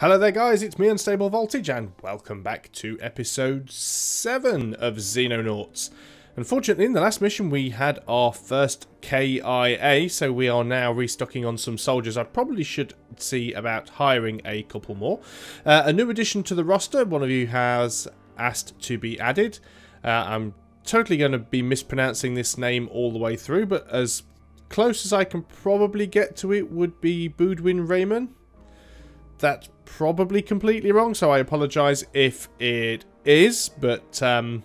Hello there guys, it's me Unstable Voltage and welcome back to episode 7 of Xenonauts. Unfortunately in the last mission we had our first KIA, so we are now restocking on some soldiers. I probably should see about hiring a couple more. A new addition to the roster, one of you has asked to be added. I'm totally going to be mispronouncing this name all the way through, but as close as I can probably get to it would be Boudwin Raymond. That's probably completely wrong, so I apologise if it is, but there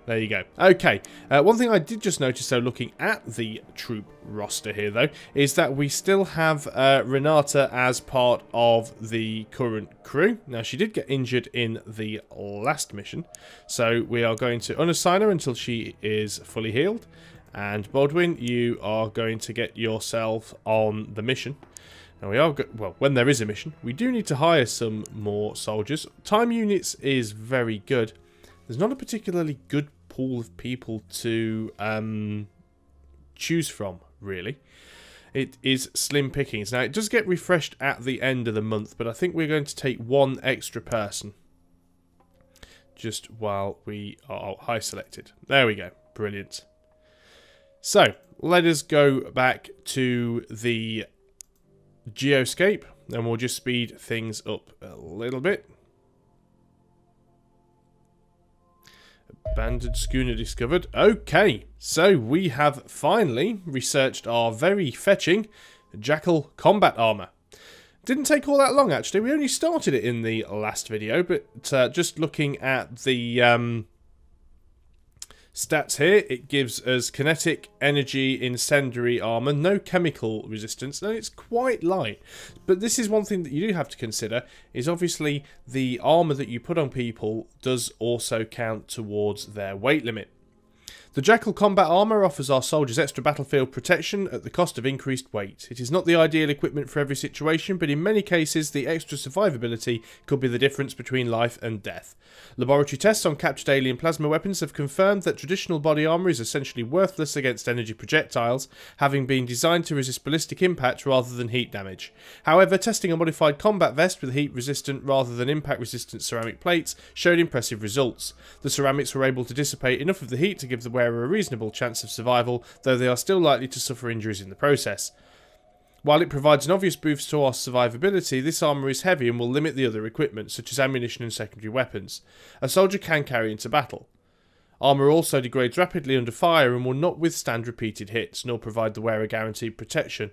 you go. Okay, one thing I did just notice, though, looking at the troop roster here, though, is that we still have Renata as part of the current crew. Now, she did get injured in the last mission, so we are going to unassign her until she is fully healed. And Baldwin, you are going to get yourself on the mission. Now we are well, when there is a mission, we do need to hire some more soldiers. Time units is very good. There's not a particularly good pool of people to choose from, really. It is slim pickings. Now, it does get refreshed at the end of the month, but I think we're going to take one extra person just while we are high selected. There we go. Brilliant. So, let us go back to the geoscape, and we'll just speed things up a little bit. Abandoned schooner discovered. Okay, so we have finally researched our very fetching Jackal combat armor. Didn't take all that long, actually. We only started it in the last video, but just looking at the stats here, it gives us kinetic, energy, incendiary armor, no chemical resistance. Now, it's quite light, but this is one thing that you do have to consider, is obviously the armor that you put on people does also count towards their weight limit. The Jackal combat armour offers our soldiers extra battlefield protection at the cost of increased weight. It is not the ideal equipment for every situation, but in many cases the extra survivability could be the difference between life and death. Laboratory tests on captured alien plasma weapons have confirmed that traditional body armour is essentially worthless against energy projectiles, having been designed to resist ballistic impact rather than heat damage. However, testing a modified combat vest with heat-resistant rather than impact-resistant ceramic plates showed impressive results. The ceramics were able to dissipate enough of the heat to give the wearer a reasonable chance of survival, though they are still likely to suffer injuries in the process. While it provides an obvious boost to our survivability, this armour is heavy and will limit the other equipment, such as ammunition and secondary weapons, a soldier can carry into battle. Armour also degrades rapidly under fire and will not withstand repeated hits, nor provide the wearer guaranteed protection.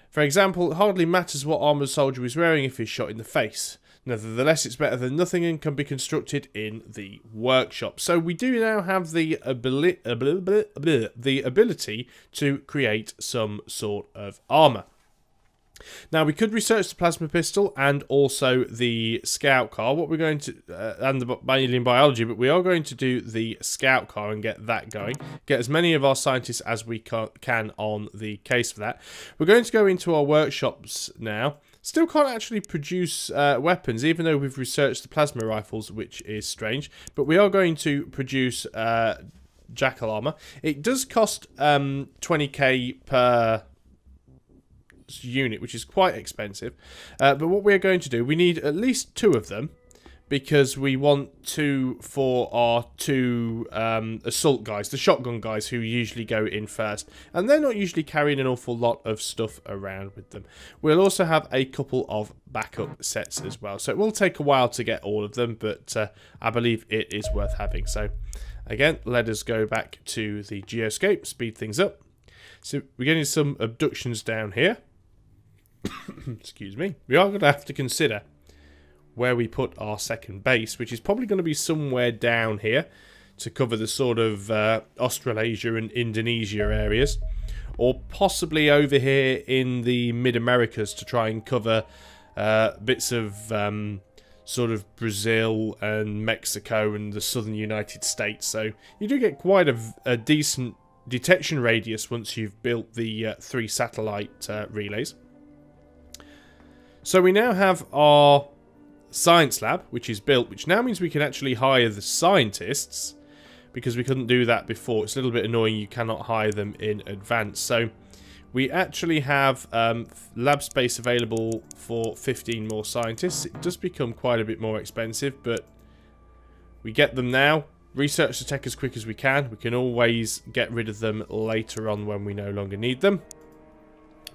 For example, it hardly matters what armour the soldier is wearing if he's shot in the face. Nevertheless, it's better than nothing and can be constructed in the workshop. So we do now have the ability to create some sort of armour. Now, we could research the plasma pistol and also the scout car. What we're going to, and the alien biology, but we are going to do the scout car and get that going. Get as many of our scientists as we can on the case for that. We're going to go into our workshops now. Still can't actually produce weapons, even though we've researched the plasma rifles, which is strange. But we are going to produce Jackal armor. It does cost 20k per unit, which is quite expensive. But what we're going to do, we need at least 2 of them, because we want 2 for our 2 assault guys, the shotgun guys who usually go in first, and they're not usually carrying an awful lot of stuff around with them. We'll also have a couple of backup sets as well, so it will take a while to get all of them, but I believe it is worth having. So again, let us go back to the geoscape, speed things up. So we're getting some abductions down here. Excuse me. We are going to have to consider where we put our second base, which is probably going to be somewhere down here to cover the sort of Australasia and Indonesia areas, or possibly over here in the mid-Americas to try and cover bits of sort of Brazil and Mexico and the southern United States. So you do get quite a decent detection radius once you've built the 3 satellite relays. So we now have our science lab, which is built, which now means we can actually hire the scientists, because we couldn't do that before. It's a little bit annoying, you cannot hire them in advance. So we actually have lab space available for 15 more scientists. It does become quite a bit more expensive, but we get them now. Research the tech as quick as we can. We can always get rid of them later on when we no longer need them.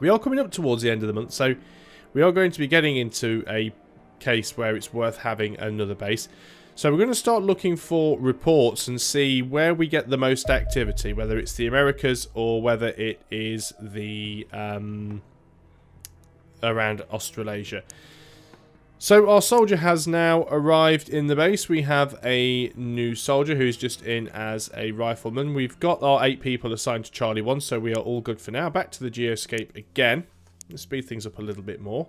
We are coming up towards the end of the month, so we are going to be getting into a case where it's worth having another base. So we're going to start looking for reports and see where we get the most activity, whether it's the Americas or whether it is the around Australasia. So our soldier has now arrived in the base. We have a new soldier who's just in as a rifleman. We've got our 8 people assigned to Charlie 1, so we are all good for now. Back to the geoscape again. Let's speed things up a little bit more.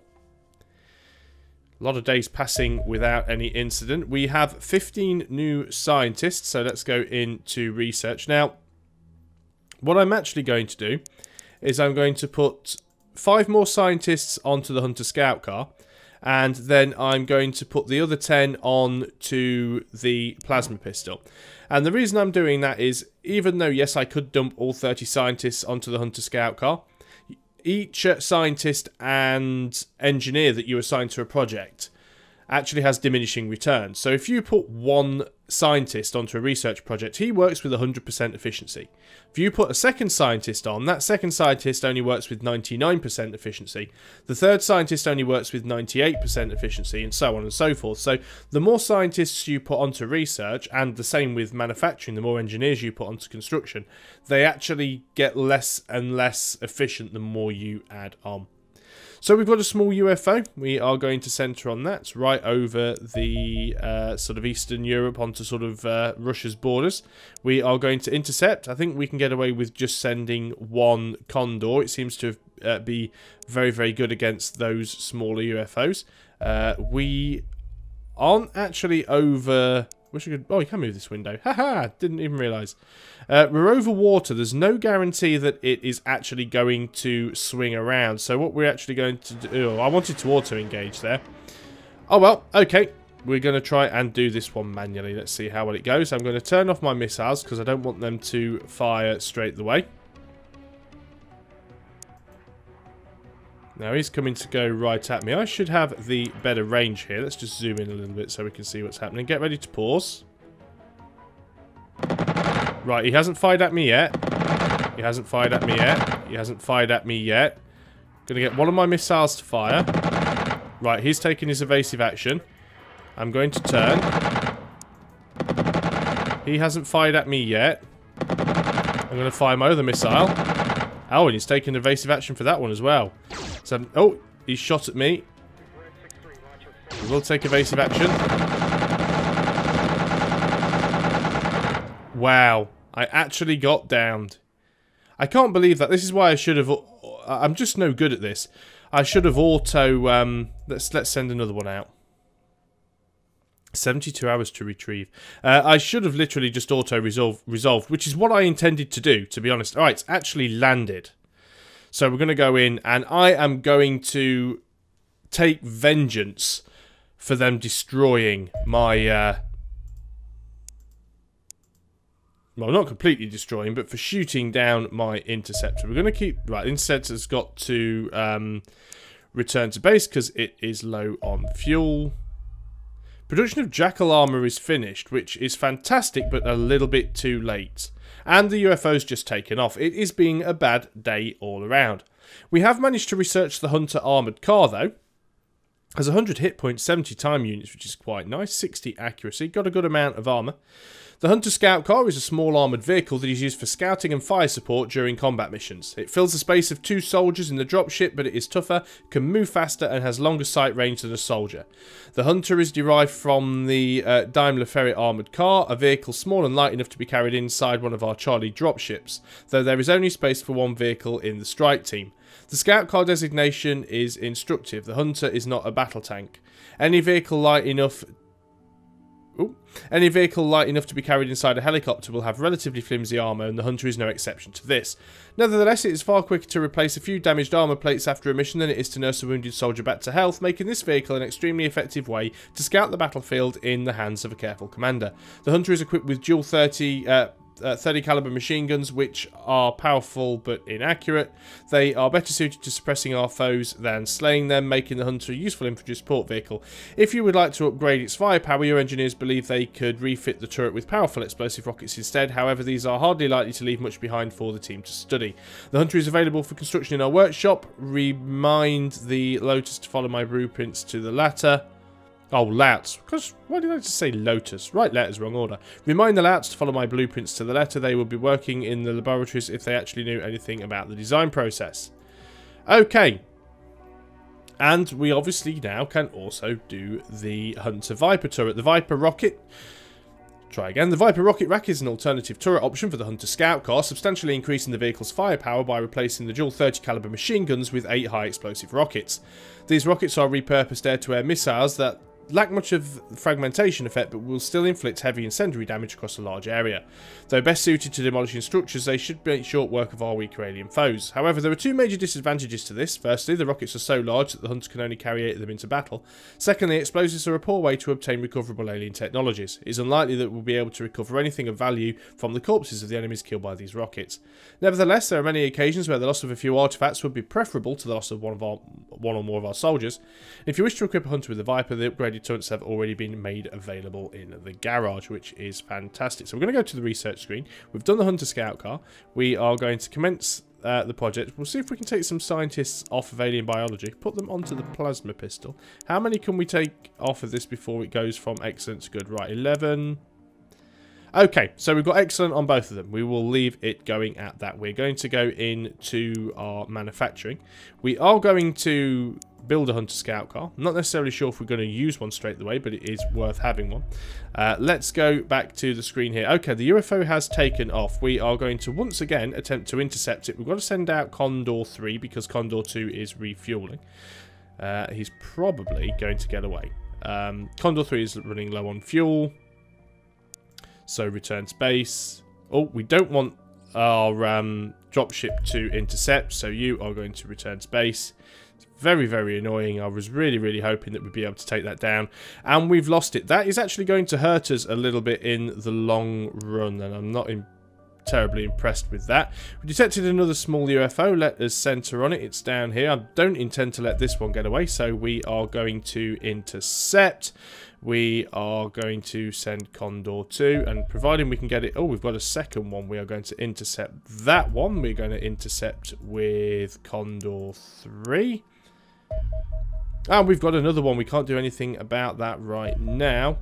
A lot of days passing without any incident. We have 15 new scientists, so let's go into research. Now, what I'm actually going to do is I'm going to put 5 more scientists onto the Hunter Scout car, and then I'm going to put the other 10 on to the plasma pistol. And the reason I'm doing that is, even though, yes, I could dump all 30 scientists onto the Hunter Scout car, each scientist and engineer that you assign to a project actually has diminishing returns. So if you put 1 scientist onto a research project, he works with 100% efficiency. If you put a second scientist on, that second scientist only works with 99% efficiency. The third scientist only works with 98% efficiency, and so on and so forth. So the more scientists you put onto research, and the same with manufacturing, the more engineers you put onto construction, they actually get less and less efficient the more you add on. So we've got a small UFO. We are going to centre on that. It's right over the sort of Eastern Europe onto sort of Russia's borders. We are going to intercept. I think we can get away with just sending 1 Condor. It seems to be very, very good against those smaller UFOs. We aren't actually over... Wish I could... Oh, you can move this window. Haha! Didn't even realise. We're over water. There's no guarantee that it is actually going to swing around. So what we're actually going to do... Oh, I wanted to auto-engage there. Oh, well. Okay. We're going to try and do this one manually. Let's see how well it goes. I'm going to turn off my missiles because I don't want them to fire straight away. Now he's coming to go right at me. I should have the better range here. Let's just zoom in a little bit so we can see what's happening. Get ready to pause. Right, he hasn't fired at me yet. He hasn't fired at me yet. He hasn't fired at me yet. Gonna get one of my missiles to fire. Right, he's taking his evasive action. I'm going to turn. He hasn't fired at me yet. I'm going to fire my other missile. Oh, and he's taking evasive action for that one as well. So, oh, he's shot at me. We will take evasive action. Wow, I actually got downed. I can't believe that. This is why I should have... I'm just no good at this. I should have auto... Let's send another one out. 72 hours to retrieve. I should have literally just auto-resolved, which is what I intended to do, to be honest. Alright, it's actually landed. So we're going to go in, and I am going to take vengeance for them destroying my... well, not completely destroying, but for shooting down my interceptor. We're going to keep... Right, interceptor's got to return to base because it is low on fuel. Production of Jackal armor is finished, which is fantastic, but a little bit too late. And the UFO's just taken off. It is being a bad day all around. We have managed to research the Hunter armoured car, though. Has 100 hit points, 70 time units, which is quite nice. 60 accuracy. Got a good amount of armour. The Hunter Scout car is a small armoured vehicle that is used for scouting and fire support during combat missions. It fills the space of 2 soldiers in the dropship, but it is tougher, can move faster, and has longer sight range than a soldier. The Hunter is derived from the Daimler Ferret armoured car, a vehicle small and light enough to be carried inside one of our Charlie dropships, though there is only space for 1 vehicle in the strike team. The Scout car designation is instructive. The Hunter is not a battle tank. Any vehicle light enough to be carried inside a helicopter will have relatively flimsy armour, and the Hunter is no exception to this. Nevertheless, it is far quicker to replace a few damaged armour plates after a mission than it is to nurse a wounded soldier back to health, making this vehicle an extremely effective way to scout the battlefield in the hands of a careful commander. The Hunter is equipped with dual 30 30 caliber machine guns, which are powerful but inaccurate. They are better suited to suppressing our foes than slaying them, making the Hunter a useful infantry support vehicle. If you would like to upgrade its firepower, your engineers believe they could refit the turret with powerful explosive rockets instead. However, these are hardly likely to leave much behind for the team to study. The Hunter is available for construction in our workshop. Remind the Lotus to follow my blueprints to the latter. Oh, Louts. Because, why did I just say Lotus? Right letters, wrong order. Remind the Louts to follow my blueprints to the letter. They will be working in the laboratories if they actually knew anything about the design process. Okay. And we obviously now can also do the Hunter Viper turret. The Viper rocket... Try again. The Viper rocket rack is an alternative turret option for the Hunter Scout car, substantially increasing the vehicle's firepower by replacing the dual 30 caliber machine guns with 8 high explosive rockets. These rockets are repurposed air-to-air missiles that lack much of the fragmentation effect, but will still inflict heavy incendiary damage across a large area. Though best suited to demolishing structures, they should make short work of our weaker alien foes. However, there are 2 major disadvantages to this. Firstly, the rockets are so large that the Hunter can only carry 8 of them into battle. Secondly, explosives are a poor way to obtain recoverable alien technologies. It is unlikely that we'll be able to recover anything of value from the corpses of the enemies killed by these rockets. Nevertheless, there are many occasions where the loss of a few artifacts would be preferable to the loss of one or more of our soldiers. If you wish to equip a Hunter with the Viper, the upgraded turrets have already been made available in the garage, which is fantastic. So we're going to go to the research screen. We've done the Hunter Scout car. We are going to commence the project. We'll see if we can take some scientists off of alien biology, put them onto the plasma pistol. How many can we take off of this before it goes from excellent to good? Right, 11. Okay, so we've got excellent on both of them. We will leave it going at that. We're going to go into our manufacturing. We are going to build a Hunter Scout car. I'm not necessarily sure if we're going to use one straight away, but it is worth having one. Let's go back to the screen here. Okay, the UFO has taken off. We are going to once again attempt to intercept it. We've got to send out Condor 3 because Condor 2 is refueling. He's probably going to get away. Condor 3 is running low on fuel. So return to base. Oh, we don't want our dropship to intercept, so you are going to return to base. It's very, very annoying. I was really, really hoping that we'd be able to take that down, and we've lost it. That is actually going to hurt us a little bit in the long run, and I'm not terribly impressed with that. We detected another small UFO. Let us center on it. It's down here. I don't intend to let this one get away, so we are going to intercept. We are going to send Condor 2, and providing we can get it... Oh, we've got a second one. We are going to intercept that one. We're going to intercept with Condor 3. And we've got another one. We can't do anything about that right now.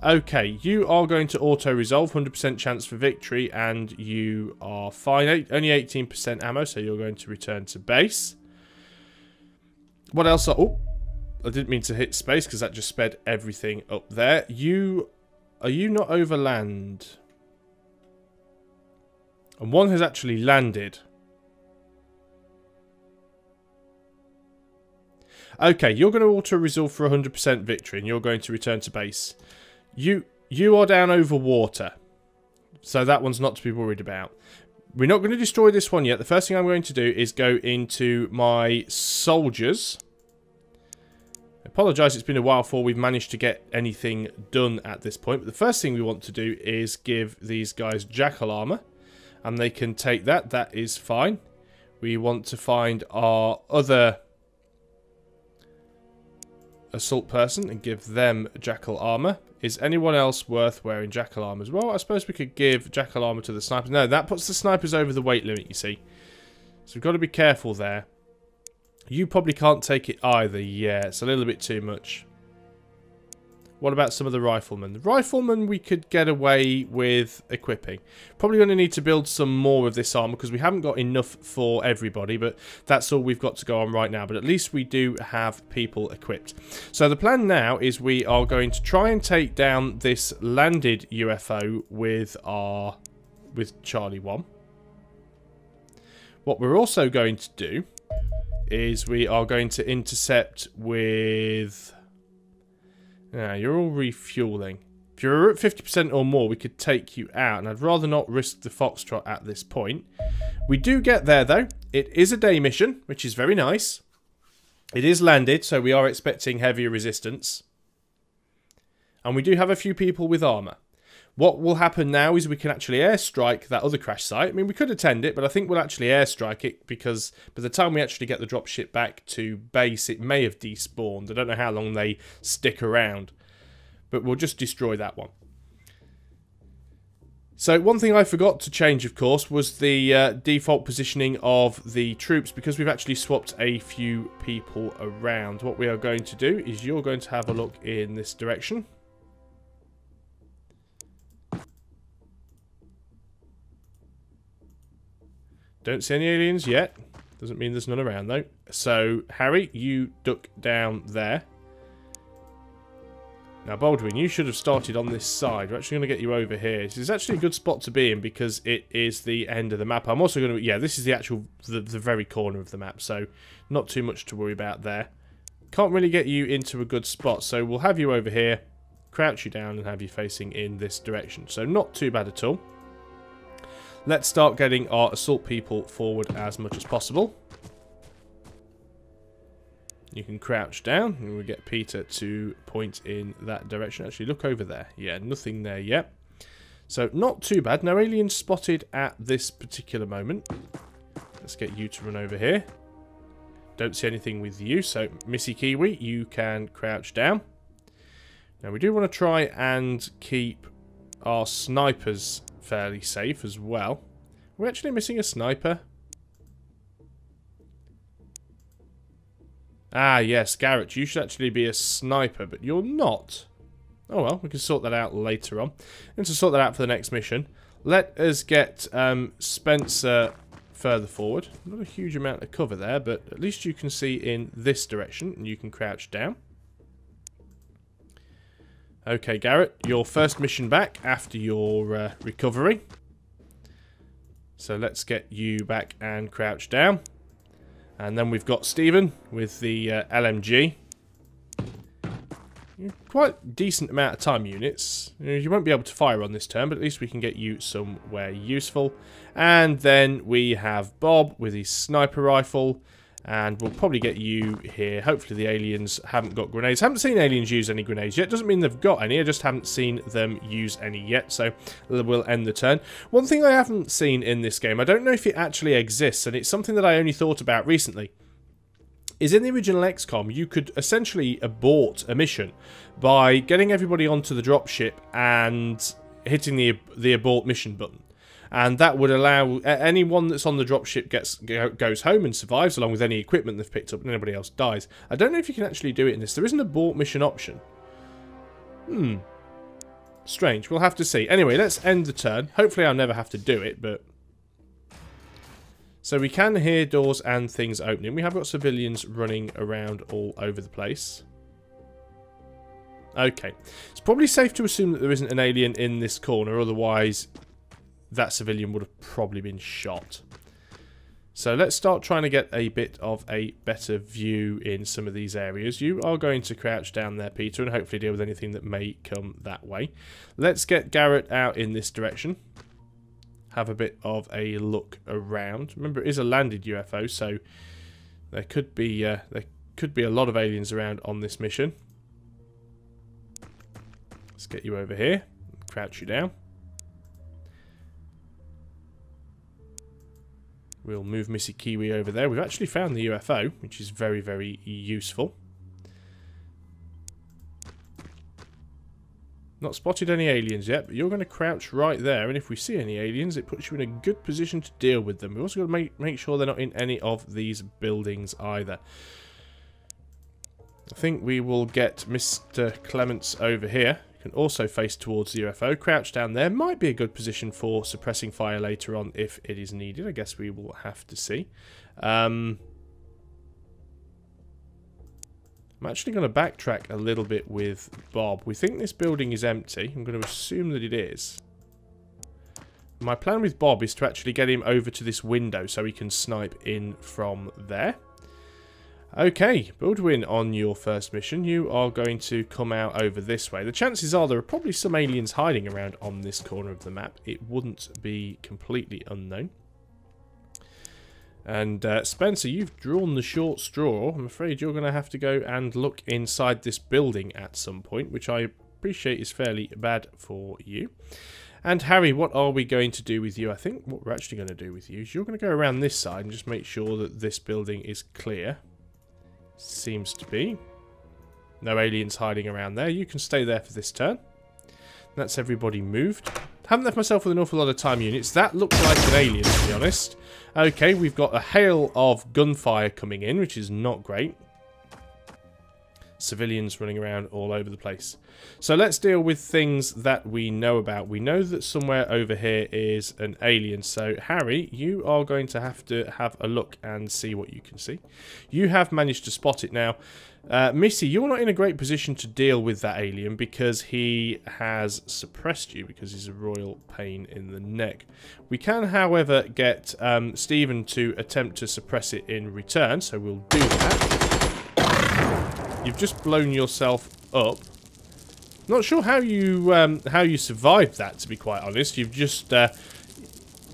Okay, you are going to auto-resolve, 100% chance for victory, and you are fine. Only 18% ammo, so you're going to return to base. What else? Oh, I didn't mean to hit space because that just sped everything up there. Are you not over land? And one has actually landed. Okay, you're going to auto-resolve for 100% victory, and you're going to return to base. You are down over water, so that one's not to be worried about. We're not going to destroy this one yet. The first thing I'm going to do is go into my soldiers. I apologise, it's been a while before we've managed to get anything done at this point. But the first thing we want to do is give these guys jackal armour, and they can take that. That is fine. We want to find our other assault person and give them jackal armour. Is anyone else worth wearing jackal armour as well? I suppose we could give jackal armour to the snipers. No, that puts the snipers over the weight limit, you see. So we've got to be careful there. You probably can't take it either. Yeah, it's a little bit too much. What about some of the riflemen? The riflemen we could get away with equipping. Probably going to need to build some more of this armor because we haven't got enough for everybody, but that's all we've got to go on right now. But at least we do have people equipped. So the plan now is we are going to try and take down this landed UFO with Charlie 1. What we're also going to do is we are going to intercept with... Now, you're all refueling. If you're at 50% or more, we could take you out. And I'd rather not risk the Foxtrot at this point. We do get there, though. It is a day mission, which is very nice. It is landed, so we are expecting heavier resistance. And we do have a few people with armour. What will happen now is we can actually airstrike that other crash site. I mean, we could attend it, but I think we'll actually airstrike it because by the time we actually get the dropship back to base, it may have despawned. I don't know how long they stick around, but we'll just destroy that one. So one thing I forgot to change, of course, was the default positioning of the troops, because we've actually swapped a few people around. What we are going to do is you're going to have a look in this direction. Don't see any aliens yet. Doesn't mean there's none around, though. So, Harry, you duck down there. Now, Baldwin, you should have started on this side. We're actually going to get you over here. This is actually a good spot to be in because it is the end of the map. I'm also going to... Yeah, this is the actual... the very corner of the map, so not too much to worry about there. Can't really get you into a good spot, so we'll have you over here, crouch you down, and have you facing in this direction. So, not too bad at all. Let's start getting our assault people forward as much as possible. You can crouch down, and we'll get Peter to point in that direction. Actually, look over there. Yeah, nothing there yet. So, not too bad. No aliens spotted at this particular moment. Let's get you to run over here. Don't see anything with you, so Missy Kiwi, you can crouch down. Now, we do want to try and keep our snipers fairly safe as well. We're actually missing a sniper. Ah, yes, Garrett, you should actually be a sniper, but you're not. Oh well, we can sort that out later on. And to sort that out for the next mission, let us get Spencer further forward. Not a huge amount of cover there, but at least you can see in this direction, and you can crouch down. Okay, Garrett, your first mission back after your recovery. So let's get you back and crouch down. And then we've got Stephen with the LMG. Quite decent amount of time units. You won't be able to fire on this turn, but at least we can get you somewhere useful. And then we have Bob with his sniper rifle. And we'll probably get you here. Hopefully the aliens haven't got grenades. Haven't seen aliens use any grenades yet. Doesn't mean they've got any. I just haven't seen them use any yet. So we'll end the turn. One thing I haven't seen in this game, I don't know if it actually exists, and it's something that I only thought about recently, is in the original XCOM, you could essentially abort a mission by getting everybody onto the dropship and hitting the abort mission button. And that would allow anyone that's on the dropship goes home and survives, along with any equipment they've picked up, and anybody else dies. I don't know if you can actually do it in this. There is an abort mission option. Strange. We'll have to see. Anyway, let's end the turn. Hopefully I'll never have to do it, but... So we can hear doors and things opening. We have got civilians running around all over the place. Okay. It's probably safe to assume that there isn't an alien in this corner, otherwise... that civilian would have probably been shot. So let's start trying to get a bit of a better view in some of these areas. You are going to crouch down there, Peter, and hopefully deal with anything that may come that way. Let's get Garrett out in this direction. Have a bit of a look around. Remember, it is a landed UFO, so there could be a lot of aliens around on this mission. Let's get you over here. Crouch you down. We'll move Missy Kiwi over there. We've actually found the UFO, which is very, very useful. Not spotted any aliens yet, but you're going to crouch right there, and if we see any aliens, it puts you in a good position to deal with them. We've also got to make sure they're not in any of these buildings either. I think we will get Mr. Clements over here. Can also face towards the UFO. Crouch down there. Might be a good position for suppressing fire later on if it is needed. I guess we will have to see. I'm actually going to backtrack a little bit with Bob. We think this building is empty. I'm going to assume that it is. My plan with Bob is to actually get him over to this window so he can snipe in from there. Okay, Baldwin, on your first mission, you are going to come out over this way. The chances are there are probably some aliens hiding around on this corner of the map. It wouldn't be completely unknown. And Spencer, you've drawn the short straw. I'm afraid you're going to have to go and look inside this building at some point, which I appreciate is fairly bad for you. And Harry, what are we going to do with you? I think what we're actually going to do with you is you're going to go around this side and just make sure that this building is clear. Seems to be. No aliens hiding around there. You can stay there for this turn. That's everybody moved. Haven't left myself with an awful lot of time units. That looks like an alien, to be honest. Okay, we've got a hail of gunfire coming in, which is not great. Civilians running around all over the place. So let's deal with things that we know about. We know that somewhere over here is an alien. So Harry, you are going to have a look and see what you can see. You have managed to spot it now. Missy, you're not in a great position to deal with that alien because he has suppressed you because he's a royal pain in the neck. We can, however, get Stephen to attempt to suppress it in return, so we'll do that. You've just blown yourself up. Not sure how you survived that, to be quite honest. You've just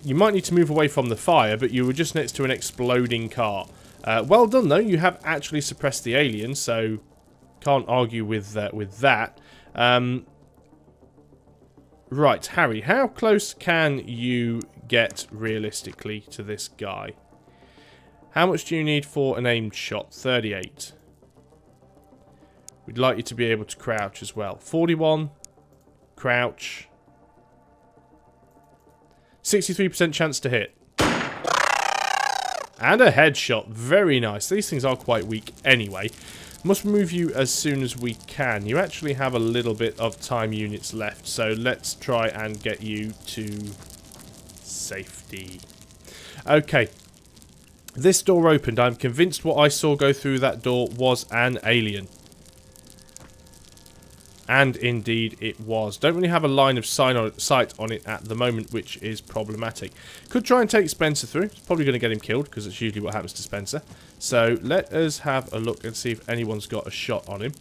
you might need to move away from the fire, but you were just next to an exploding car. Well done, though. You have actually suppressed the alien, so can't argue with that. Right, Harry, how close can you get realistically to this guy? How much do you need for an aimed shot? 38. We'd like you to be able to crouch as well. 41. Crouch. 63% chance to hit. And a headshot. Very nice. These things are quite weak anyway. Must remove you as soon as we can. You actually have a little bit of time units left. So let's try and get you to safety. Okay. This door opened. I'm convinced what I saw go through that door was an alien. And indeed it was. Don't really have a line of sight on it at the moment, which is problematic. Could try and take Spencer through. It's probably going to get him killed, because it's usually what happens to Spencer. So let us have a look and see if anyone's got a shot on him.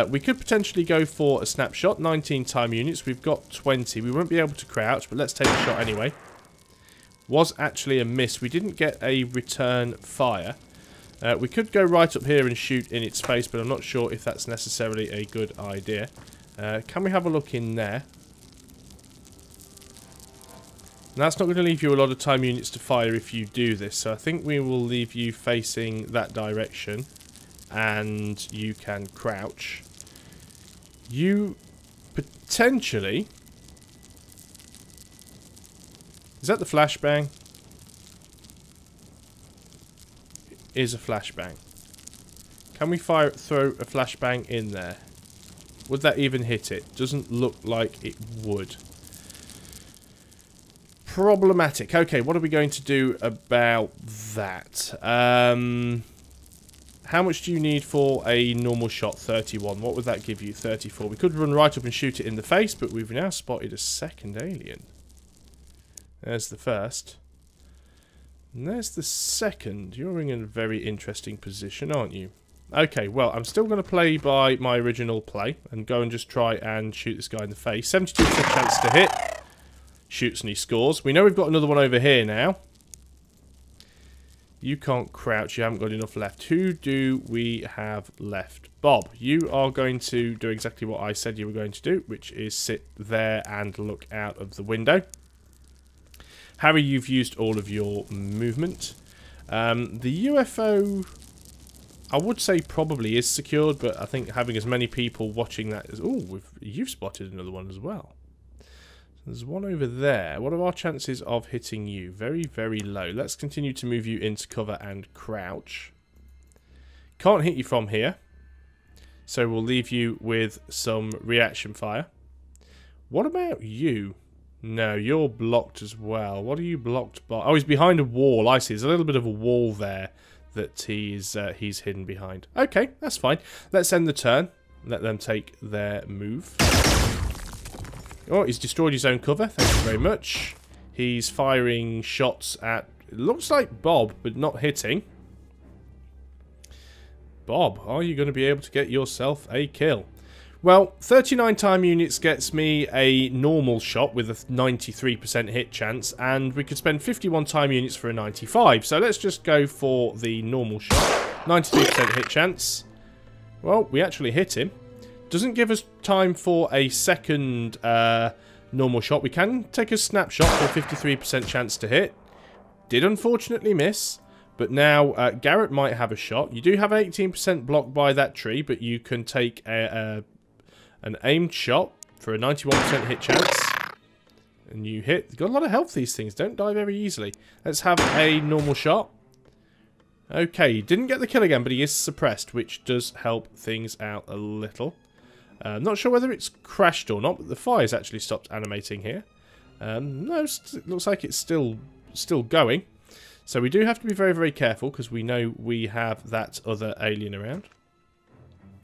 We could potentially go for a snapshot. 19 time units. We've got 20. We won't be able to crouch, but let's take a shot anyway. Was actually a miss. We didn't get a return fire. We could go right up here and shoot in its face, but I'm not sure if that's necessarily a good idea. Can we have a look in there? And that's not going to leave you a lot of time units to fire if you do this, so I think we will leave you facing that direction, and you can crouch. You potentially... Is that the flashbang? Is a flashbang. Can we throw a flashbang in there? Would that even hit it? Doesn't look like it would. Problematic. Okay, what are we going to do about that? How much do you need for a normal shot? 31. What would that give you? 34. We could run right up and shoot it in the face, but we've now spotted a second alien. There's the first. And there's the second. You're in a very interesting position, aren't you? Okay, well, I'm still going to play by my original play and go and just try and shoot this guy in the face. 72% chance to hit. Shoots and he scores. We know we've got another one over here now. You can't crouch. You haven't got enough left. Who do we have left? Bob, you are going to do exactly what I said you were going to do, which is sit there and look out of the window. Harry, you've used all of your movement. The UFO, I would say probably is secured, but I think having as many people watching that is... Oh, you've spotted another one as well. There's one over there. What are our chances of hitting you? Very, very low. Let's continue to move you into cover and crouch. Can't hit you from here, so we'll leave you with some reaction fire. What about you? No, you're blocked as well. What are you blocked by? Oh, he's behind a wall. I see. There's a little bit of a wall there that he's hidden behind. Okay, that's fine. Let's end the turn. Let them take their move. Oh, he's destroyed his own cover. Thank you very much. He's firing shots at... It looks like Bob, but not hitting. Bob, are you going to be able to get yourself a kill? Well, 39 time units gets me a normal shot with a 93% hit chance, and we could spend 51 time units for a 95. So let's just go for the normal shot. 93% hit chance. Well, we actually hit him. doesn't give us time for a second normal shot. We can take a snapshot for a 53% chance to hit. Did unfortunately miss. But now Garrett might have a shot. You do have 18% blocked by that tree, but you can take an aimed shot for a 91% hit chance. And you hit. You've got a lot of health, these things. Don't die very easily. Let's have a normal shot. Okay, he didn't get the kill again, but he is suppressed, which does help things out a little. Not sure whether it's crashed or not, but the fire's actually stopped animating here. No, it looks like it's still going. So we do have to be very, very careful, because we know we have that other alien around.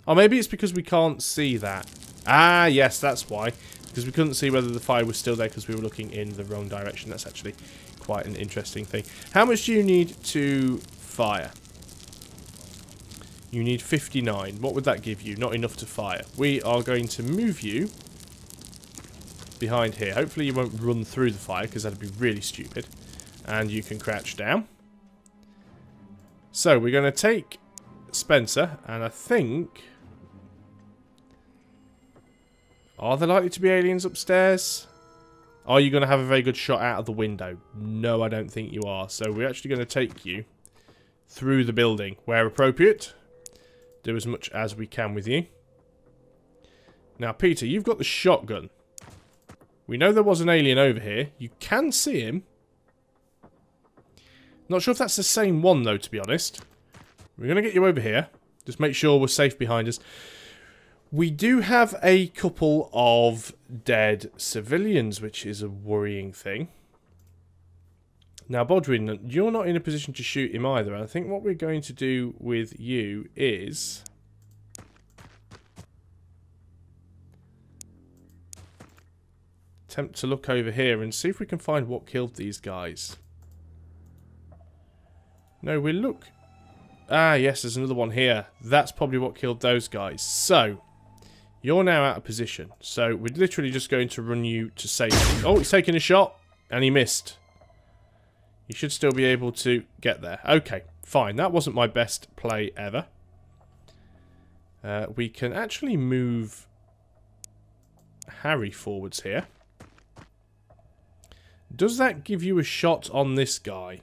Or maybe it's because we can't see that. Ah, yes, that's why. Because we couldn't see whether the fire was still there because we were looking in the wrong direction. That's actually quite an interesting thing. How much do you need to fire? You need 59. What would that give you? Not enough to fire. We are going to move you behind here. Hopefully you won't run through the fire, because that'd be really stupid. And you can crouch down. So we're going to take Spencer, and I think... Are there likely to be aliens upstairs? Are you going to have a very good shot out of the window? No, I don't think you are. So we're actually going to take you through the building where appropriate. Do as much as we can with you. Now, Peter, you've got the shotgun. We know there was an alien over here. You can see him. Not sure if that's the same one, though, to be honest. We're going to get you over here. Just make sure we're safe behind us. We do have a couple of dead civilians, which is a worrying thing. Now, Bodwin, you're not in a position to shoot him either. I think what we're going to do with you is... attempt to look over here and see if we can find what killed these guys. No, we look... Ah, yes, there's another one here. That's probably what killed those guys. So... You're now out of position, so we're literally just going to run you to safety. Oh, he's taking a shot, and he missed. You should still be able to get there. Okay, fine. That wasn't my best play ever. We can actually move Harry forwards here. Does that give you a shot on this guy?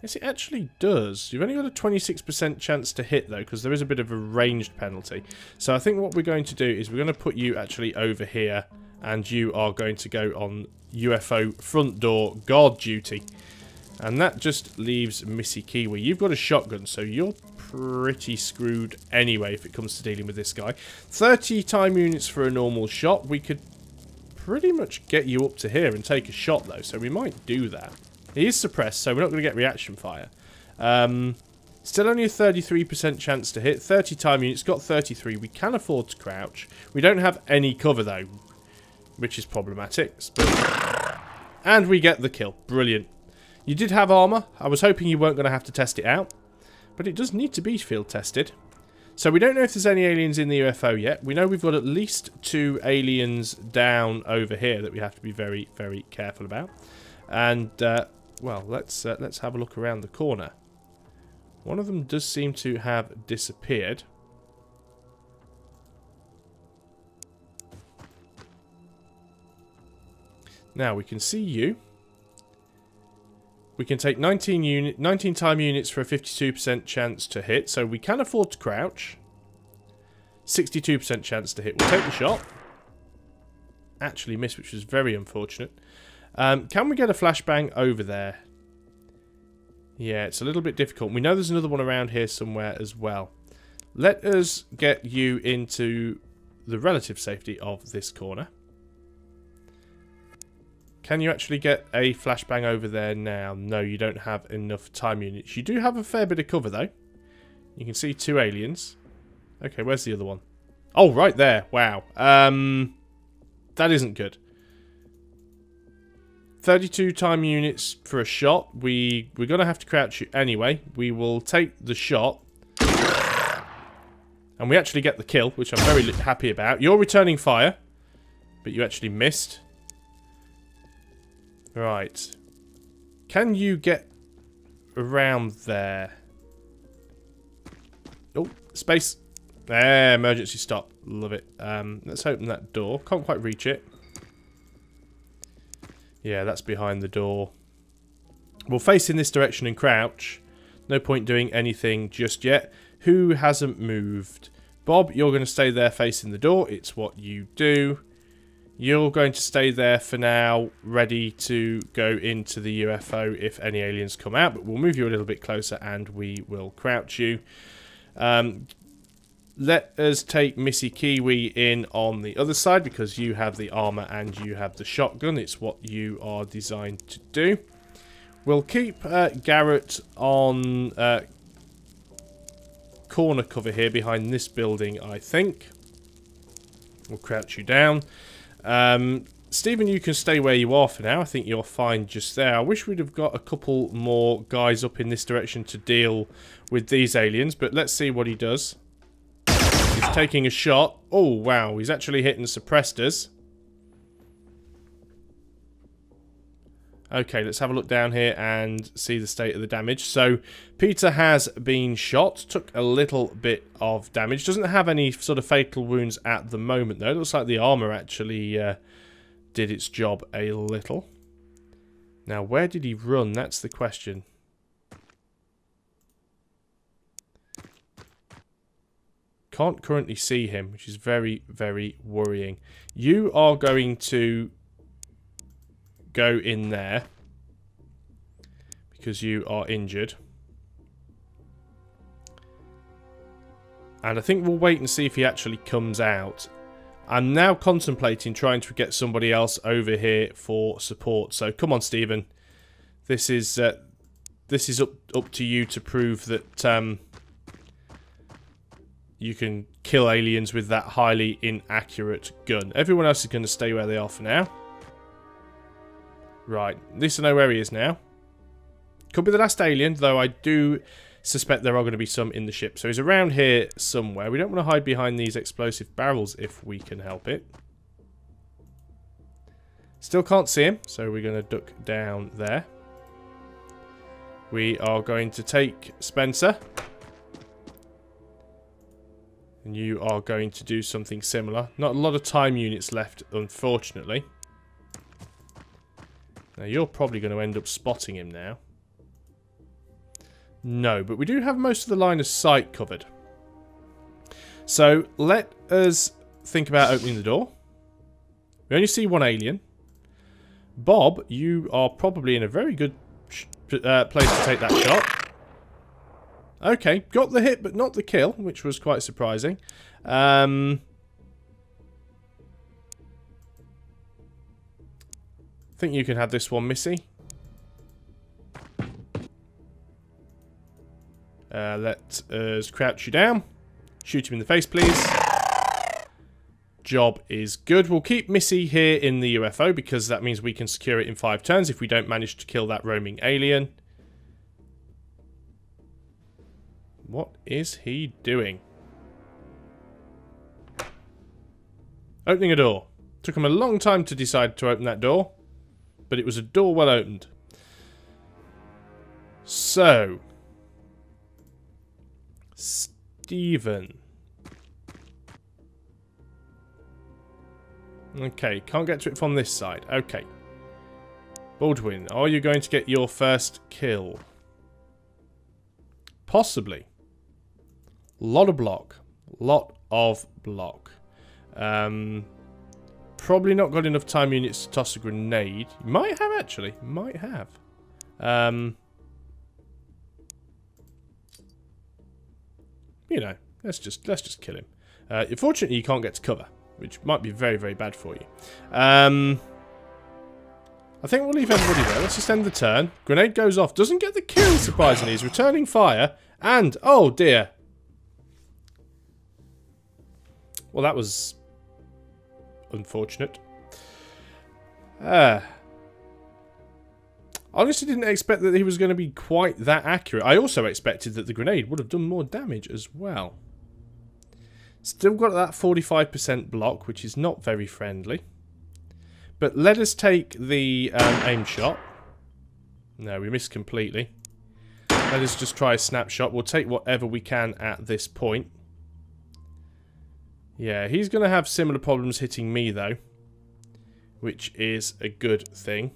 Yes, it actually does. You've only got a 26% chance to hit, though, because there is a bit of a ranged penalty. So I think what we're going to do is we're going to put you actually over here, and you are going to go on UFO front door guard duty. And that just leaves Missy Kiwi. You've got a shotgun, so you're pretty screwed anyway if it comes to dealing with this guy. 30 time units for a normal shot. We could pretty much get you up to here and take a shot, though, so we might do that. He is suppressed, so we're not going to get reaction fire. Still only a 33% chance to hit. 30 time units, got 33. We can afford to crouch. We don't have any cover, though, which is problematic. And we get the kill. Brilliant. You did have armor. I was hoping you weren't going to have to test it out. But it does need to be field tested. So we don't know if there's any aliens in the UFO yet. We know we've got at least 2 aliens down over here that we have to be very, very careful about. And... well, let's have a look around the corner. One of them does seem to have disappeared. Now, we can see you. We can take 19 time units for a 52% chance to hit, so we can afford to crouch. 62% chance to hit. We'll take the shot. Actually missed, which was very unfortunate. Can we get a flashbang over there? Yeah, it's a little bit difficult. We know there's another one around here somewhere as well. Let us get you into the relative safety of this corner. Can you actually get a flashbang over there now? No, you don't have enough time units. You do have a fair bit of cover, though. You can see 2 aliens. Okay, where's the other one? Oh, right there. Wow. That isn't good. 32 time units for a shot. We're going to have to crouch you anyway. We will take the shot. And we actually get the kill, which I'm very happy about. You're returning fire, but you actually missed. Right. Can you get around there? Oh, space. Emergency stop. Love it. Let's open that door. Can't quite reach it. Yeah, that's behind the door. We'll face in this direction and crouch. No point doing anything just yet. Who hasn't moved? Bob, you're going to stay there facing the door. It's what you do. You're going to stay there for now, ready to go into the UFO if any aliens come out. But we'll move you a little bit closer and we will crouch you. Let us take Missy Kiwi in on the other side because you have the armor and you have the shotgun. It's what you are designed to do. We'll keep Garrett on corner cover here behind this building, I think. We'll crouch you down. Stephen, you can stay where you are for now. I think you're fine just there. I wish we'd have got a couple more guys up in this direction to deal with these aliens, but let's see what he does. He's taking a shot. Oh, wow. He's actually hitting the suppressors. Okay, let's have a look down here and see the state of the damage. So, Peter has been shot. Took a little bit of damage. Doesn't have any sort of fatal wounds at the moment, though. It looks like the armor actually did its job a little. Now, where did he run? That's the question. Can't currently see him, which is very, very worrying. You are going to go in there because you are injured. And I think we'll wait and see if he actually comes out. I'm now contemplating trying to get somebody else over here for support. So come on, Stephen. This is up to you to prove that you can kill aliens with that highly inaccurate gun. Everyone else is going to stay where they are for now. Right, at least I know where he is now. Could be the last alien, though I do suspect there are going to be some in the ship. So he's around here somewhere. We don't want to hide behind these explosive barrels if we can help it. Still can't see him, so we're going to duck down there. We are going to take Spencer. And you are going to do something similar. Not a lot of time units left, unfortunately. Now, you're probably going to end up spotting him now. No, but we do have most of the line of sight covered. So, let us think about opening the door. We only see one alien. Bob, you are probably in a very good place to take that shot. Okay, got the hit but not the kill, which was quite surprising. I think you can have this one, Missy. Let us crouch you down. Shoot him in the face, please. Job is good. We'll keep Missy here in the UFO because that means we can secure it in 5 turns if we don't manage to kill that roaming alien. What is he doing? Opening a door. Took him a long time to decide to open that door, but it was a door well opened. So, Stephen. Okay, can't get to it from this side. Okay. Baldwin, are you going to get your first kill? Possibly. Lot of block. Lot of block. Probably not got enough time units to toss a grenade. Might have, actually. Might have. You know, let's just kill him. Unfortunately, you can't get to cover, which might be very, very bad for you. I think we'll leave everybody there. Let's just end the turn. Grenade goes off. Doesn't get the kill, surprisingly. He's returning fire. And, oh dear. Well, that was unfortunate. Honestly didn't expect that he was going to be quite that accurate. I also expected that the grenade would have done more damage as well. Still got that 45% block, which is not very friendly. But let us take the aim shot. No, we missed completely. Let us just try a snapshot. We'll take whatever we can at this point. Yeah, he's going to have similar problems hitting me, though. Which is a good thing.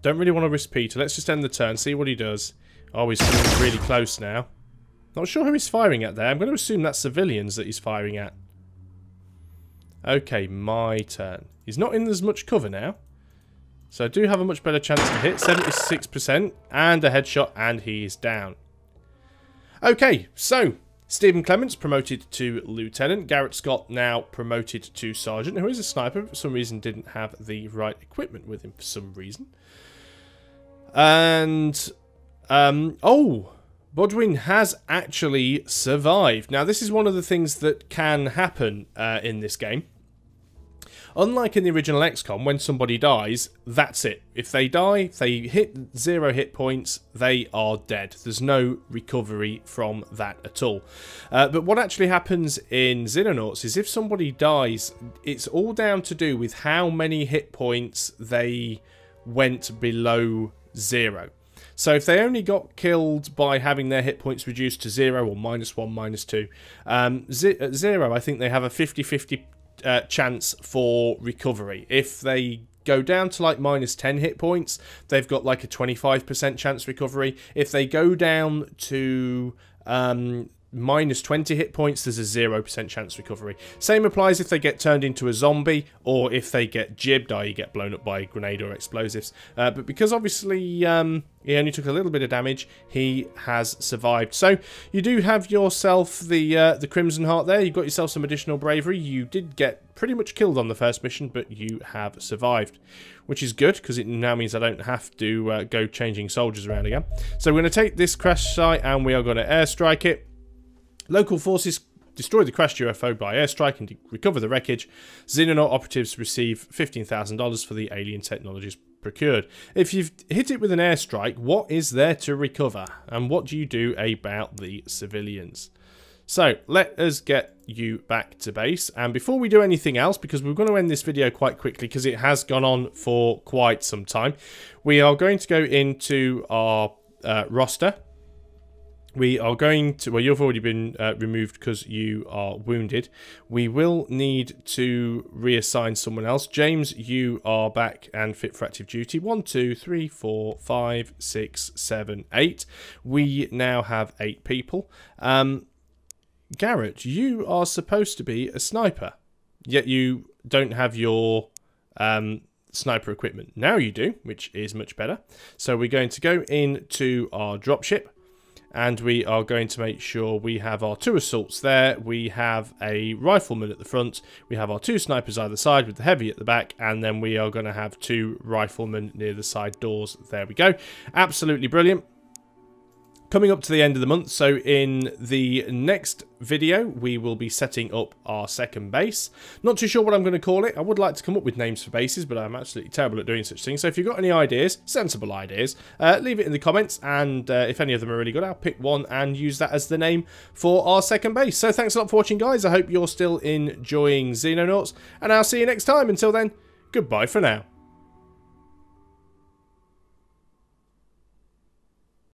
Don't really want to risk Peter. Let's just end the turn, see what he does. Oh, he's coming really close now. Not sure who he's firing at there. I'm going to assume that's civilians that he's firing at. Okay, my turn. He's not in as much cover now. So I do have a much better chance to hit. 76% and a headshot, and he's down. Okay, so Stephen Clements promoted to Lieutenant. Garrett Scott now promoted to Sergeant, who is a sniper, but for some reason didn't have the right equipment with him for some reason. And, oh, Bodwin has actually survived. Now, this is one of the things that can happen in this game. Unlike in the original XCOM, when somebody dies, that's it. If they die, if they hit 0 hit points, they are dead. There's no recovery from that at all. But what actually happens in Xenonauts is if somebody dies, it's all down to do with how many hit points they went below 0. So if they only got killed by having their hit points reduced to 0 or -1, -2, at 0, I think they have a 50-50 chance for recovery. If they go down to like -10 hit points, they've got like a 25% chance recovery. If they go down to -20 hit points, there's a 0% chance recovery. Same applies if they get turned into a zombie or if they get jibbed, i.e. get blown up by a grenade or explosives. But because obviously he only took a little bit of damage, he has survived. So you do have yourself the Crimson Heart there. You've got yourself some additional bravery. You did get pretty much killed on the first mission, but you have survived, which is good because it now means I don't have to go changing soldiers around again. So we're going to take this crash site and we are going to airstrike it. Local forces destroy the crashed UFO by airstrike and recover the wreckage. Xenonaut operatives receive $15,000 for the alien technologies procured. If you've hit it with an airstrike, what is there to recover? And what do you do about the civilians? So, let us get you back to base. And before we do anything else, because we're going to end this video quite quickly because it has gone on for quite some time, we are going to go into our roster. We are going to, well, you've already been removed because you are wounded. We will need to reassign someone else. James, you are back and fit for active duty. 1, 2, 3, 4, 5, 6, 7, 8. We now have 8 people. Garrett, you are supposed to be a sniper, yet you don't have your sniper equipment. Now you do, which is much better. So we're going to go into our dropship. And we are going to make sure we have our 2 assaults there. We have a rifleman at the front. We have our 2 snipers either side with the heavy at the back. And then we are going to have 2 riflemen near the side doors. There we go. Absolutely brilliant. Coming up to the end of the month, so in the next video, we will be setting up our second base. Not too sure what I'm going to call it. I would like to come up with names for bases, but I'm absolutely terrible at doing such things. So if you've got any ideas, sensible ideas, leave it in the comments, and if any of them are really good, I'll pick one and use that as the name for our second base. So thanks a lot for watching, guys. I hope you're still enjoying Xenonauts, and I'll see you next time. Until then, goodbye for now.